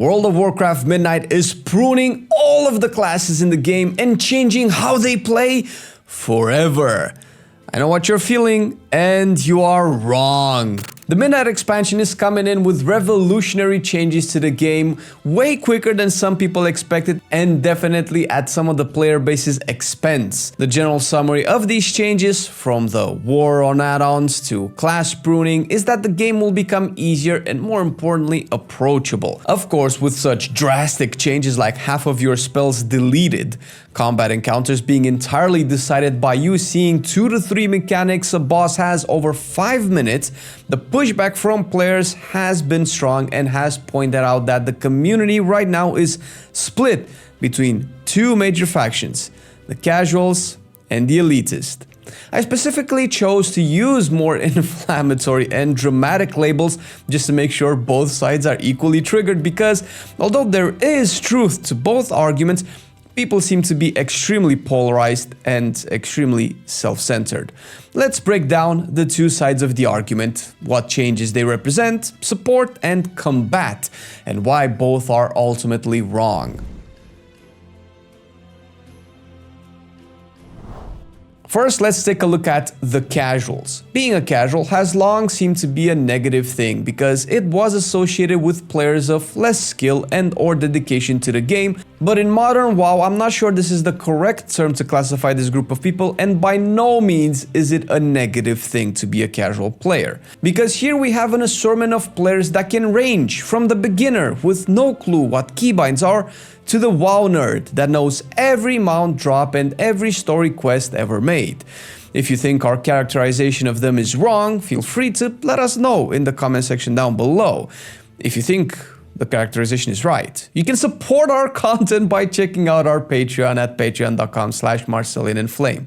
World of Warcraft Midnight is pruning all of the classes in the game and changing how they play forever. I know what you're feeling, and you are wrong. The Midnight expansion is coming in with revolutionary changes to the game, way quicker than some people expected, and definitely at some of the player base's expense. The general summary of these changes, from the war on add-ons to class pruning, is that the game will become easier and, more importantly, approachable. Of course, with such drastic changes like half of your spells deleted, combat encounters being entirely decided by you seeing 2 to 3 mechanics a boss has over 5 minutes, the pushback from players has been strong and has pointed out that the community right now is split between two major factions, the casuals and the elitists. I specifically chose to use more inflammatory and dramatic labels just to make sure both sides are equally triggered, because although there is truth to both arguments, people seem to be extremely polarized and extremely self-centered. Let's break down the two sides of the argument, what changes they represent, support, and combat, and why both are ultimately wrong. First, let's take a look at the casuals. Being a casual has long seemed to be a negative thing because it was associated with players of less skill and or dedication to the game, but in modern WoW, I'm not sure this is the correct term to classify this group of people, and by no means is it a negative thing to be a casual player. Because here we have an assortment of players that can range from the beginner with no clue what keybinds are, to the WoW nerd that knows every mount drop and every story quest ever made. If you think our characterization of them is wrong, feel free to let us know in the comment section down below. If you think the characterization is right, you can support our content by checking out our Patreon at patreon.com/Marcelian&Flame.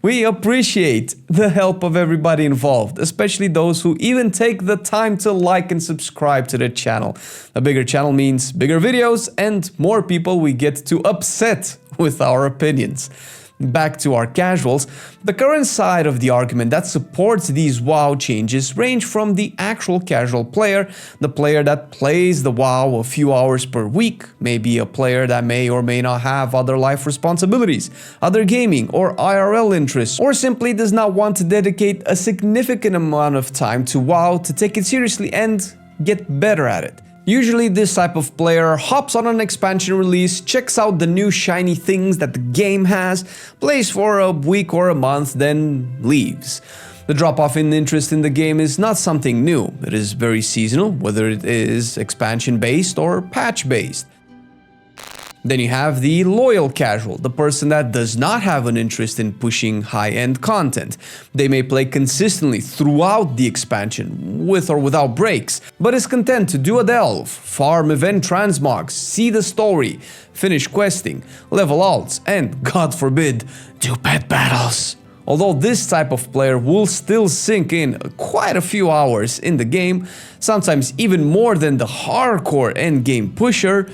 We appreciate the help of everybody involved, especially those who even take the time to like and subscribe to the channel. A bigger channel means bigger videos and more people we get to upset with our opinions. Back to our casuals, the current side of the argument that supports these WoW changes range from the actual casual player, the player that plays the WoW a few hours per week, maybe a player that may or may not have other life responsibilities, other gaming or IRL interests, or simply does not want to dedicate a significant amount of time to WoW to take it seriously and get better at it. Usually this type of player hops on an expansion release, checks out the new shiny things that the game has, plays for a week or a month, then leaves. The drop-off in interest in the game is not something new. It is very seasonal, whether it is expansion-based or patch-based. Then you have the loyal casual, the person that does not have an interest in pushing high-end content. They may play consistently throughout the expansion, with or without breaks, but is content to do a delve, farm event transmogs, see the story, finish questing, level alts, and, God forbid, do pet battles. Although this type of player will still sink in quite a few hours in the game, sometimes even more than the hardcore endgame pusher,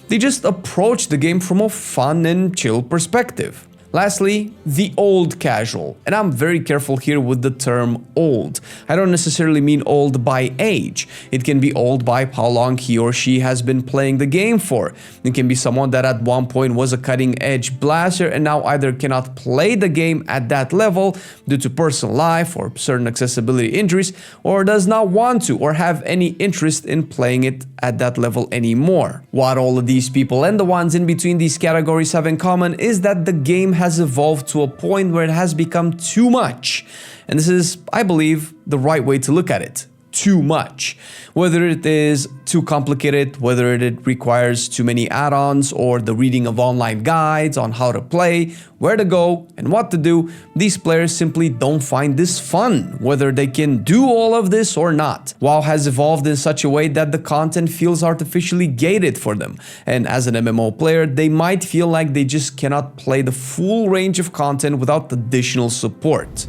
they just approach the game from a fun and chill perspective. Lastly, the old casual, and I'm very careful here with the term old. I don't necessarily mean old by age. It can be old by how long he or she has been playing the game for. It can be someone that at one point was a cutting-edge blaster and now either cannot play the game at that level due to personal life or certain accessibility injuries, or does not want to or have any interest in playing it at that level anymore. What all of these people and the ones in between these categories have in common is that the game has evolved to a point where it has become too much. And this is, I believe, the right way to look at it. Too much. Whether it is too complicated, whether it requires too many add-ons, or the reading of online guides on how to play, where to go, and what to do, these players simply don't find this fun, whether they can do all of this or not. WoW has evolved in such a way that the content feels artificially gated for them, and as an MMO player, they might feel like they just cannot play the full range of content without additional support.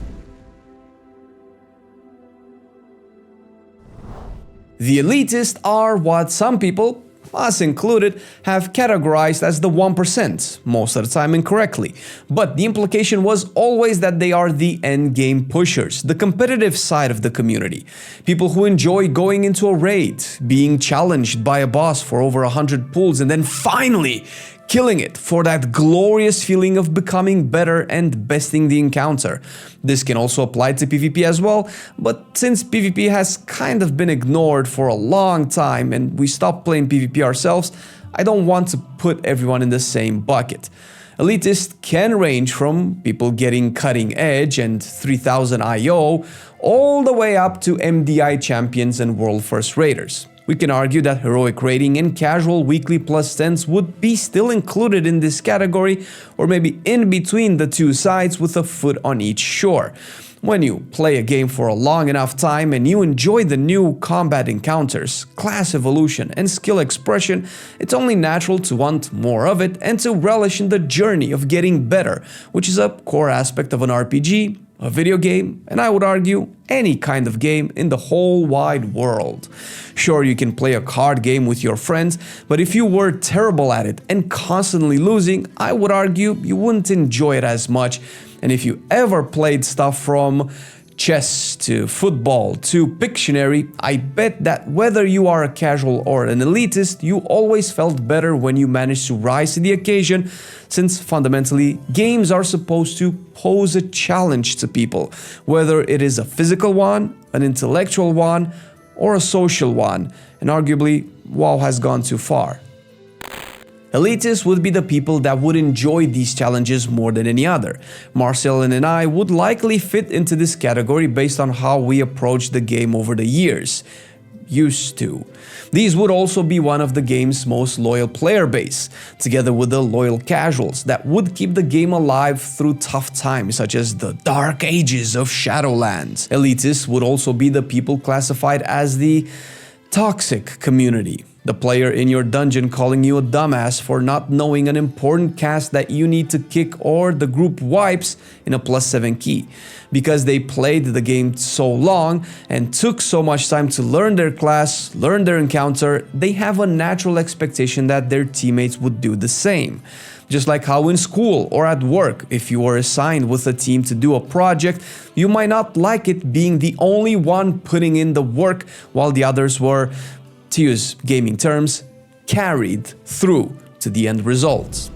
The elitists are what some people us included, have categorized as the 1%, most of the time incorrectly. But the implication was always that they are the endgame pushers, the competitive side of the community. People who enjoy going into a raid, being challenged by a boss for over 100 pulls, and then finally killing it for that glorious feeling of becoming better and besting the encounter. This can also apply to PvP as well, but since PvP has kind of been ignored for a long time and we stopped playing PvP ourselves, I don't want to put everyone in the same bucket. Elitists can range from people getting cutting edge and 3000 IO all the way up to MDI champions and world first raiders. We can argue that heroic raiding and casual weekly +10s would be still included in this category, or maybe in between the two sides with a foot on each shore. When you play a game for a long enough time and you enjoy the new combat encounters, class evolution and skill expression, it's only natural to want more of it and to relish in the journey of getting better, which is a core aspect of an RPG, a video game, and I would argue any kind of game in the whole wide world. Sure, you can play a card game with your friends, but if you were terrible at it and constantly losing, I would argue you wouldn't enjoy it as much. And if you ever played stuff from chess to football to Pictionary, I bet that whether you are a casual or an elitist, you always felt better when you managed to rise to the occasion, since fundamentally games are supposed to pose a challenge to people, whether it is a physical one, an intellectual one, or a social one, and arguably WoW has gone too far. Elitists would be the people that would enjoy these challenges more than any other. Marcelian and I would likely fit into this category based on how we approached the game over the years. Used to. These would also be one of the game's most loyal player base, together with the loyal casuals that would keep the game alive through tough times such as the dark ages of Shadowlands. Elitists would also be the people classified as the toxic community. The player in your dungeon calling you a dumbass for not knowing an important cast that you need to kick, or the group wipes in a +7 key. Because they played the game so long and took so much time to learn their class, learn their encounter, they have a natural expectation that their teammates would do the same. Just like how in school or at work, if you were assigned with a team to do a project, you might not like it being the only one putting in the work while the others were, to use gaming terms, carried through to the end results.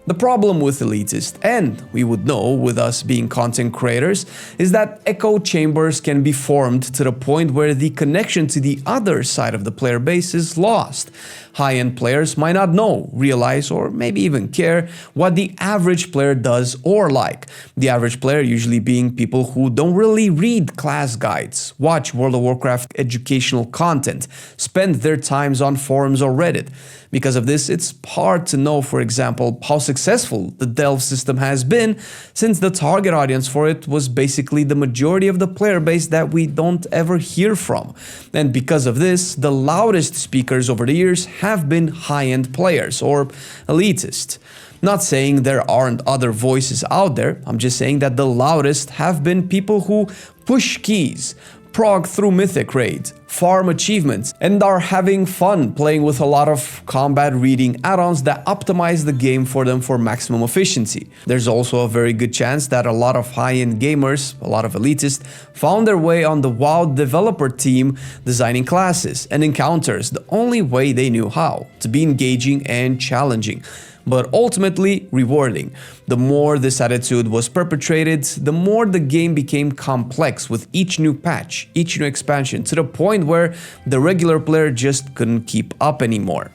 The problem with elitists, and we would know with us being content creators, is that echo chambers can be formed to the point where the connection to the other side of the player base is lost. High-end players might not know, realize, or maybe even care what the average player does or like. The average player usually being people who don't really read class guides, watch World of Warcraft educational content, spend their times on forums or Reddit. Because of this, it's hard to know, for example, how successful the Delve system has been, since the target audience for it was basically the majority of the player base that we don't ever hear from. And because of this, the loudest speakers over the years have been high-end players, or elitists. Not saying there aren't other voices out there, I'm just saying that the loudest have been people who push keys, prog through mythic raids, farm achievements, and are having fun playing with a lot of combat reading add-ons that optimize the game for them for maximum efficiency. There's also a very good chance that a lot of high-end gamers, a lot of elitists, found their way on the WoW developer team designing classes and encounters the only way they knew how, to be engaging and challenging, but ultimately rewarding. The more this attitude was perpetrated, the more the game became complex with each new patch, each new expansion, to the point where the regular player just couldn't keep up anymore.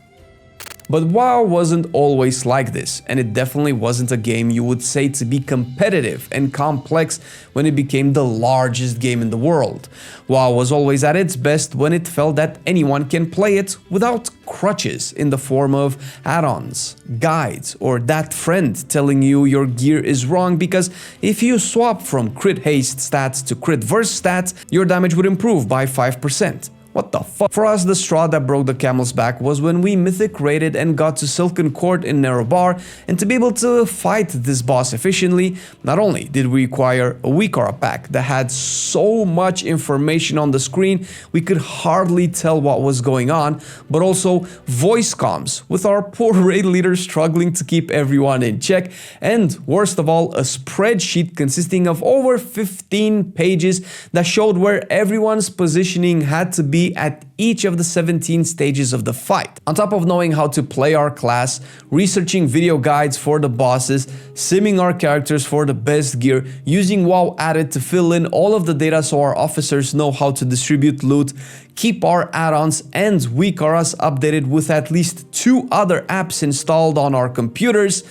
But WoW wasn't always like this, and it definitely wasn't a game you would say to be competitive and complex when it became the largest game in the world. WoW was always at its best when it felt that anyone can play it without crutches in the form of add-ons, guides, or that friend telling you your gear is wrong because if you swap from crit haste stats to crit verse stats, your damage would improve by 5%. What the fuck? For us, the straw that broke the camel's back was when we mythic raided and got to Silken Court in Nerobar, and to be able to fight this boss efficiently, not only did we require a WeakAuras pack that had so much information on the screen we could hardly tell what was going on, but also voice comms with our poor raid leader struggling to keep everyone in check, and worst of all, a spreadsheet consisting of over 15 pages that showed where everyone's positioning had to be at each of the 17 stages of the fight. On top of knowing how to play our class, researching video guides for the bosses, simming our characters for the best gear, using WoW Added to fill in all of the data so our officers know how to distribute loot, keep our add-ons and WeakAuras updated with at least 2 other apps installed on our computers,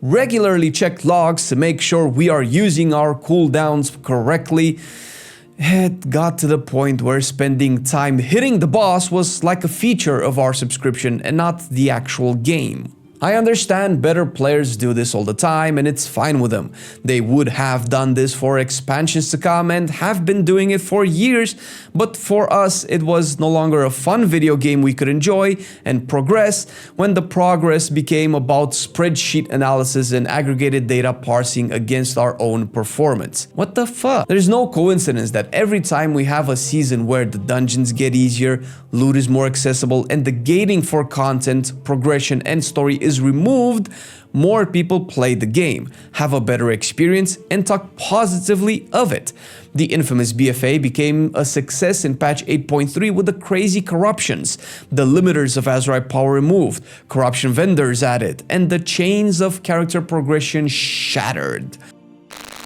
regularly check logs to make sure we are using our cooldowns correctly. It got to the point where spending time hitting the boss was like a feature of our subscription and not the actual game. I understand better players do this all the time and it's fine with them. They would have done this for expansions to come and have been doing it for years, but for us it was no longer a fun video game we could enjoy and progress when the progress became about spreadsheet analysis and aggregated data parsing against our own performance. What the fuck? There's no coincidence that every time we have a season where the dungeons get easier, loot is more accessible, and the gating for content, progression, and story is removed, more people play the game, have a better experience, and talk positively of it. The infamous BFA became a success in patch 8.3 with the crazy corruptions, the limiters of Azrai power removed, corruption vendors added, and the chains of character progression shattered.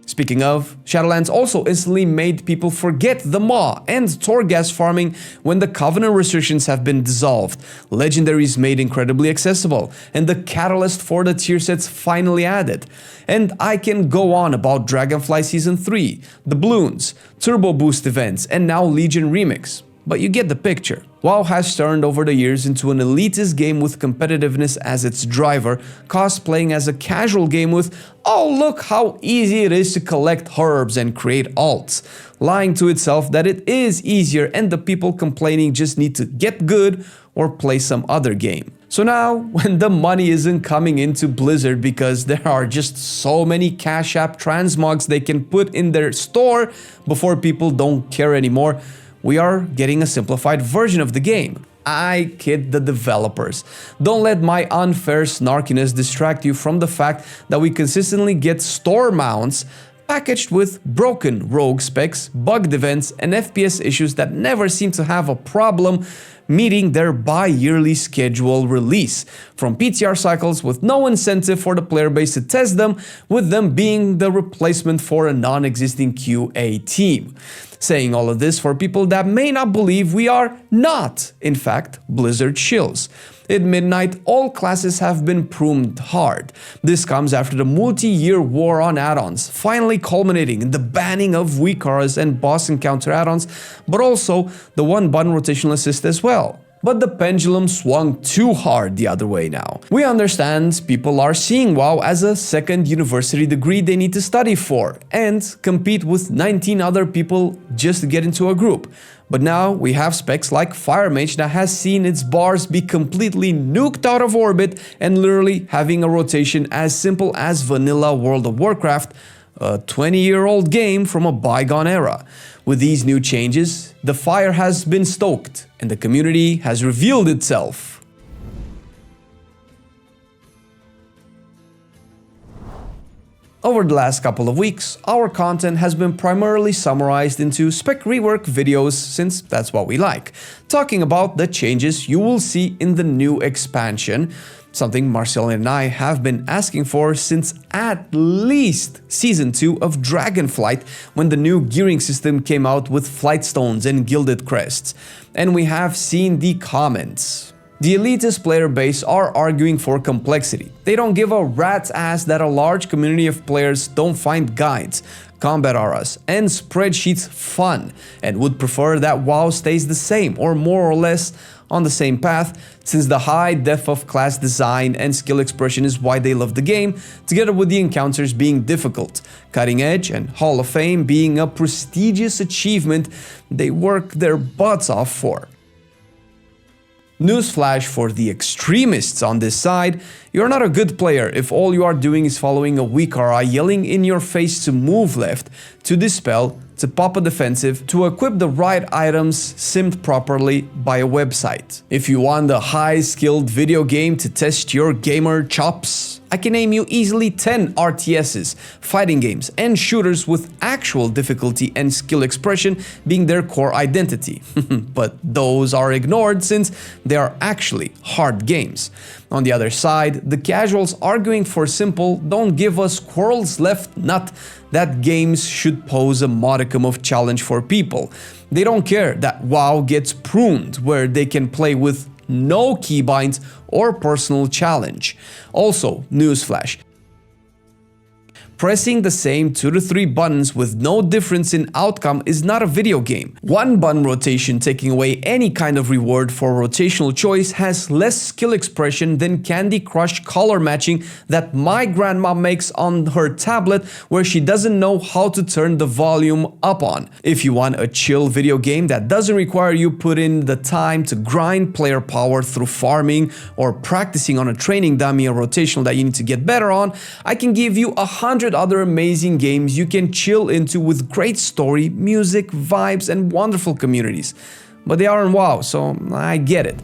Speaking of, Shadowlands also instantly made people forget the Maw and Torghast farming when the Covenant restrictions have been dissolved, legendaries made incredibly accessible, and the catalyst for the tier sets finally added. And I can go on about Dragonfly Season 3, the Bloons, Turbo Boost events, and now Legion Remix. But you get the picture. WoW has turned over the years into an elitist game with competitiveness as its driver, cosplaying as a casual game with, oh look how easy it is to collect herbs and create alts, lying to itself that it is easier and the people complaining just need to get good or play some other game. So now, when the money isn't coming into Blizzard because there are just so many Cash App transmogs they can put in their store before people don't care anymore, we are getting a simplified version of the game. I kid the developers. Don't let my unfair snarkiness distract you from the fact that we consistently get store mounts packaged with broken rogue specs, bugged events, and FPS issues that never seem to have a problem meeting their bi-yearly schedule release, from PTR cycles with no incentive for the player base to test them, with them being the replacement for a non-existing QA team. Saying all of this for people that may not believe we are not, in fact, Blizzard shills. At midnight, all classes have been pruned hard. This comes after the multi-year war on add-ons, finally culminating in the banning of WeakAuras and boss encounter add-ons, but also the one-button rotational assist as well. But the pendulum swung too hard the other way now. We understand people are seeing WoW as a second university degree they need to study for, and compete with 19 other people just to get into a group. But now we have specs like Fire Mage that has seen its bars be completely nuked out of orbit and literally having a rotation as simple as vanilla World of Warcraft, a 20-year-old game from a bygone era. With these new changes, the fire has been stoked and the community has revealed itself. Over the last couple of weeks, our content has been primarily summarized into spec rework videos, since that's what we like, talking about the changes you will see in the new expansion, something Marcelian and I have been asking for since at least Season 2 of Dragonflight, when the new gearing system came out with flight stones and gilded crests. And we have seen the comments. The elitist player base are arguing for complexity. They don't give a rat's ass that a large community of players don't find guides, combat auras, and spreadsheets fun, and would prefer that WoW stays the same or more or less on the same path, since the high depth of class design and skill expression is why they love the game, together with the encounters being difficult, cutting edge, and Hall of Fame being a prestigious achievement they work their butts off for. Newsflash for the extremists on this side, you're not a good player if all you are doing is following a WeakAuras yelling in your face to move left, to dispel, to pop a defensive, to equip the right items simmed properly by a website. If you want a high-skilled video game to test your gamer chops, I can name you easily 10 RTSs, fighting games, and shooters with actual difficulty and skill expression being their core identity. But those are ignored since they are actually hard games. On the other side, the casuals arguing for simple don't give us squirrels left nut that games should pose a modicum of challenge for people. They don't care that WoW gets pruned where they can play with no keybinds or personal challenge. Also, newsflash. Pressing the same 2 to 3 buttons with no difference in outcome is not a video game. One button rotation taking away any kind of reward for rotational choice has less skill expression than Candy Crush color matching that my grandma makes on her tablet where she doesn't know how to turn the volume up on. If you want a chill video game that doesn't require you put in the time to grind player power through farming or practicing on a training dummy or rotational that you need to get better on, I can give you 100 other amazing games you can chill into with great story, music, vibes, and wonderful communities. But they aren't WoW, so I get it.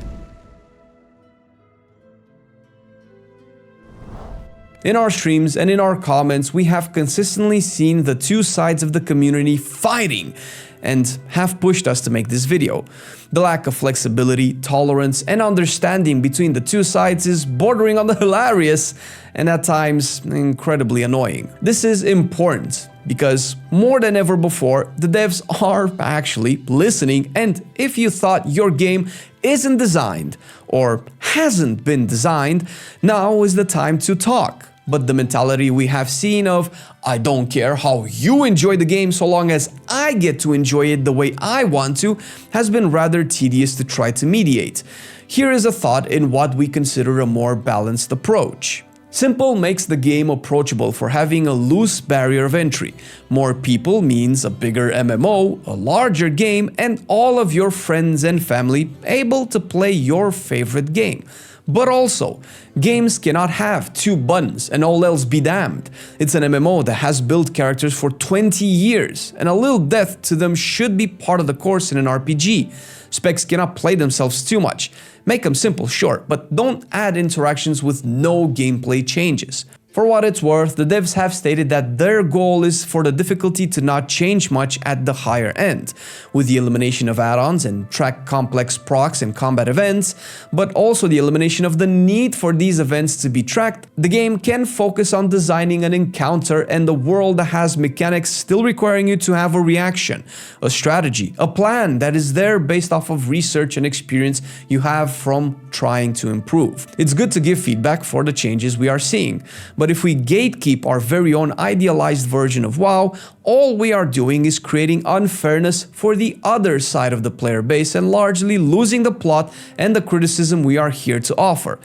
In our streams and in our comments, we have consistently seen the two sides of the community fighting and have pushed us to make this video. The lack of flexibility, tolerance, and understanding between the two sides is bordering on the hilarious and at times incredibly annoying. This is important because more than ever before, the devs are actually listening, and if you thought your game isn't designed or hasn't been designed, now is the time to talk. But the mentality we have seen of, I don't care how you enjoy the game so long as I get to enjoy it the way I want to, has been rather tedious to try to mediate. Here is a thought in what we consider a more balanced approach. Simple makes the game approachable for having a loose barrier of entry. More people means a bigger MMO, a larger game, and all of your friends and family able to play your favorite game. But also, games cannot have 2 buttons and all else be damned. It's an MMO that has built characters for 20 years, and a little depth to them should be part of the course in an RPG. Specs cannot play themselves too much. Make them simple, sure, but don't add interactions with no gameplay changes. For what it's worth, the devs have stated that their goal is for the difficulty to not change much at the higher end, with the elimination of add-ons and track complex procs and combat events, but also the elimination of the need for these events to be tracked. The game can focus on designing an encounter and a world that has mechanics still requiring you to have a reaction, a strategy, a plan that is there based off of research and experience you have from trying to improve. It's good to give feedback for the changes we are seeing, but if we gatekeep our very own idealized version of WoW, all we are doing is creating unfairness for the other side of the player base and largely losing the plot and the criticism we are here to offer.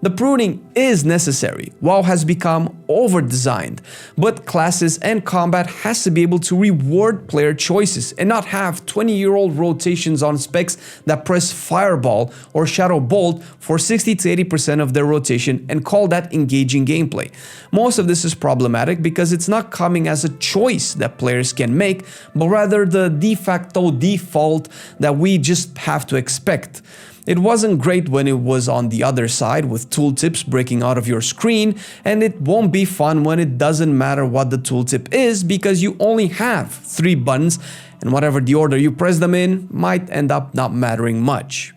The pruning is necessary. WoW has become over-designed, but classes and combat has to be able to reward player choices and not have 20-year-old rotations on specs that press Fireball or Shadow Bolt for 60 to 80% of their rotation and call that engaging gameplay. Most of this is problematic because it's not coming as a choice that players can make, but rather the de facto default that we just have to expect. It wasn't great when it was on the other side with tooltips breaking out of your screen, and it won't be fun when it doesn't matter what the tooltip is because you only have 3 buttons and whatever the order you press them in might end up not mattering much.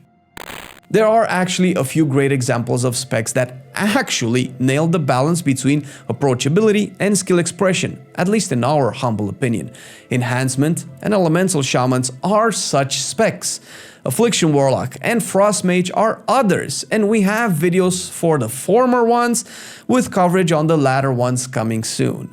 There are actually a few great examples of specs that actually nailed the balance between approachability and skill expression, at least in our humble opinion. Enhancement and Elemental Shamans are such specs. Affliction Warlock and Frost Mage are others, and we have videos for the former ones with coverage on the latter ones coming soon.